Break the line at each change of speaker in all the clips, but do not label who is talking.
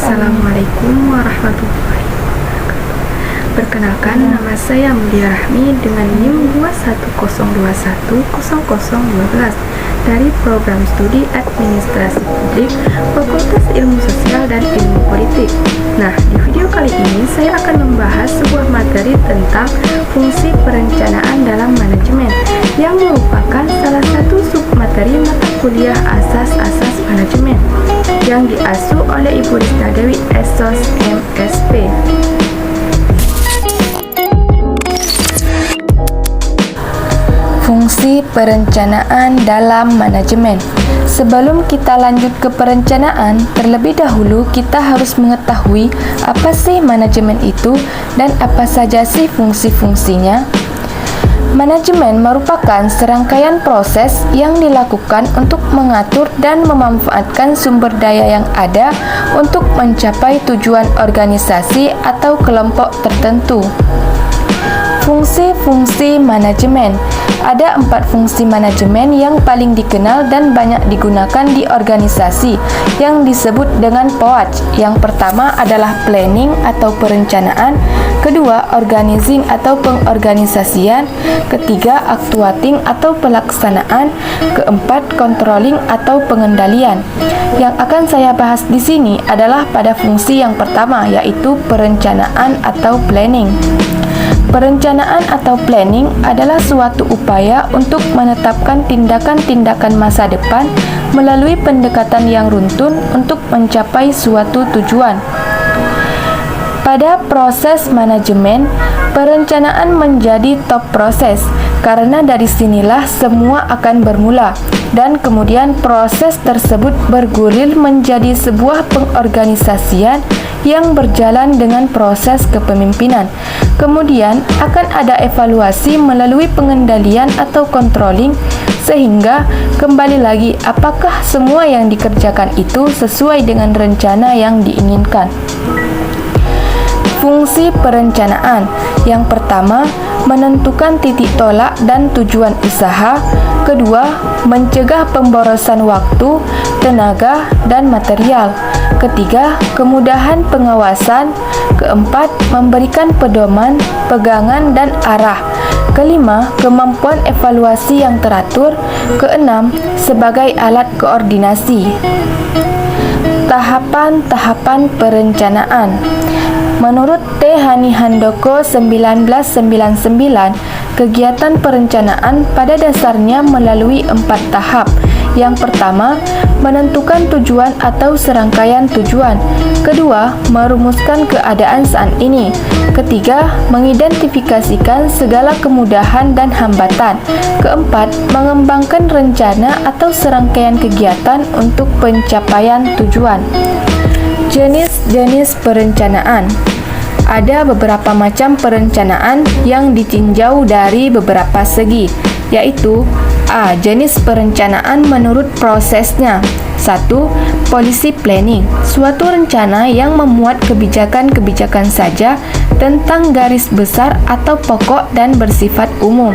Assalamualaikum warahmatullahi wabarakatuh. Perkenalkan, nama saya Mulia Rahmi dengan NIM 2102100012 dari Program Studi Administrasi Publik Fakultas Ilmu Sosial dan Ilmu Politik. Nah, di video kali ini saya akan membahas sebuah materi tentang fungsi perencanaan dalam manajemen yang merupakan salah satu submateri mata kuliah asas-asas manajemen yang diasuh oleh Ibu Rizka Dewi Esos MSP. Fungsi perencanaan dalam manajemen. Sebelum kita lanjut ke perencanaan, terlebih dahulu kita harus mengetahui apa sih manajemen itu dan apa saja sih fungsi-fungsinya. Manajemen merupakan serangkaian proses yang dilakukan untuk mengatur dan memanfaatkan sumber daya yang ada untuk mencapai tujuan organisasi atau kelompok tertentu. Fungsi-fungsi manajemen. Ada 4 fungsi manajemen yang paling dikenal dan banyak digunakan di organisasi yang disebut dengan POAJ. Yang pertama adalah planning atau perencanaan, kedua organizing atau pengorganisasian, ketiga actuating atau pelaksanaan, keempat controlling atau pengendalian. Yang akan saya bahas di sini adalah pada fungsi yang pertama, yaitu perencanaan atau planning. Perencanaan atau planning adalah suatu upaya untuk menetapkan tindakan-tindakan masa depan melalui pendekatan yang runtun untuk mencapai suatu tujuan. Pada proses manajemen, perencanaan menjadi top proses karena dari sinilah semua akan bermula dan kemudian proses tersebut bergulir menjadi sebuah pengorganisasian yang berjalan dengan proses kepemimpinan. Kemudian akan ada evaluasi melalui pengendalian atau controlling sehingga kembali lagi apakah semua yang dikerjakan itu sesuai dengan rencana yang diinginkan. Fungsi perencanaan. Yang pertama, menentukan titik tolak dan tujuan usaha. Kedua, mencegah pemborosan waktu, tenaga, dan material. Ketiga, kemudahan pengawasan. Keempat, memberikan pedoman, pegangan, dan arah. Kelima, kemampuan evaluasi yang teratur. Keenam, sebagai alat koordinasi. Tahapan-tahapan perencanaan. Menurut T. Hani Handoko 1999, kegiatan perencanaan pada dasarnya melalui 4 tahap. Yang pertama, menentukan tujuan atau serangkaian tujuan. Kedua, merumuskan keadaan saat ini. Ketiga, mengidentifikasikan segala kemudahan dan hambatan. Keempat, mengembangkan rencana atau serangkaian kegiatan untuk pencapaian tujuan. Jenis-jenis perencanaan. Ada beberapa macam perencanaan yang ditinjau dari beberapa segi, yaitu A. Jenis perencanaan menurut prosesnya. 1. Policy planning, suatu rencana yang memuat kebijakan-kebijakan saja tentang garis besar atau pokok dan bersifat umum.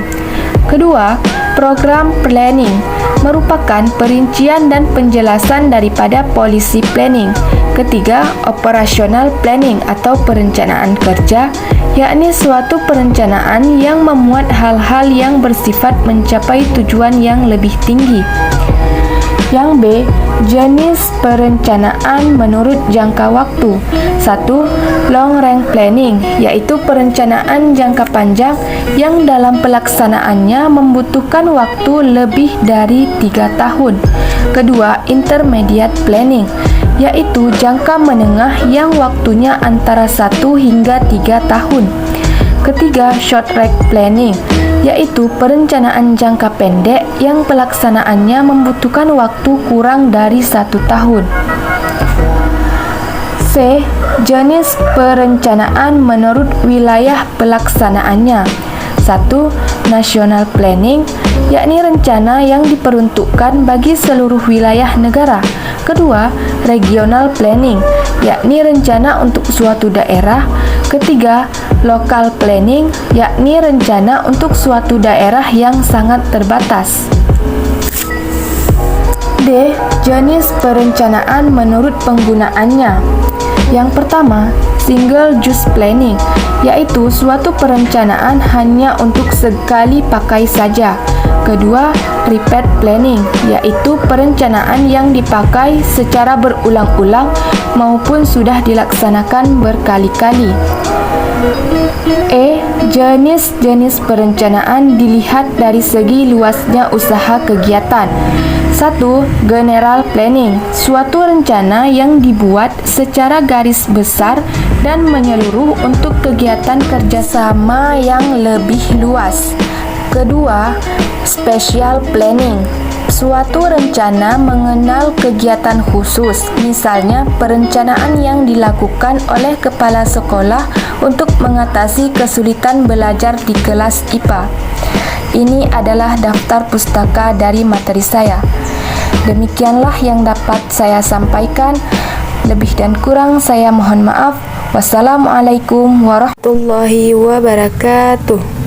Kedua, program planning, merupakan perincian dan penjelasan daripada policy planning. Ketiga, operational planning atau perencanaan kerja, yakni suatu perencanaan yang memuat hal-hal yang bersifat mencapai tujuan yang lebih tinggi. Yang B, jenis perencanaan menurut jangka waktu. 1. Long range planning, yaitu perencanaan jangka panjang yang dalam pelaksanaannya membutuhkan waktu lebih dari 3 tahun. Kedua, intermediate planning, yaitu jangka menengah yang waktunya antara 1 hingga 3 tahun. Ketiga, short range planning, yaitu perencanaan jangka pendek yang pelaksanaannya membutuhkan waktu kurang dari 1 tahun. C. Jenis perencanaan menurut wilayah pelaksanaannya. 1. National planning, yakni rencana yang diperuntukkan bagi seluruh wilayah negara. Kedua, regional planning, yakni rencana untuk suatu daerah. Ketiga, local planning, yakni rencana untuk suatu daerah yang sangat terbatas. D. Jenis perencanaan menurut penggunaannya. Yang pertama, single use planning, yaitu suatu perencanaan hanya untuk sekali pakai saja. Kedua, repeat planning, yaitu perencanaan yang dipakai secara berulang-ulang maupun sudah dilaksanakan berkali-kali. Jenis-jenis perencanaan dilihat dari segi luasnya usaha kegiatan. 1. General planning, suatu rencana yang dibuat secara garis besar dan menyeluruh untuk kegiatan kerjasama yang lebih luas. Kedua, special planning, suatu rencana mengenal kegiatan khusus, misalnya perencanaan yang dilakukan oleh kepala sekolah untuk mengatasi kesulitan belajar di kelas IPA. Ini adalah daftar pustaka dari materi saya. Demikianlah yang dapat saya sampaikan. Lebih dan kurang saya mohon maaf. Wassalamualaikum warahmatullahi wabarakatuh.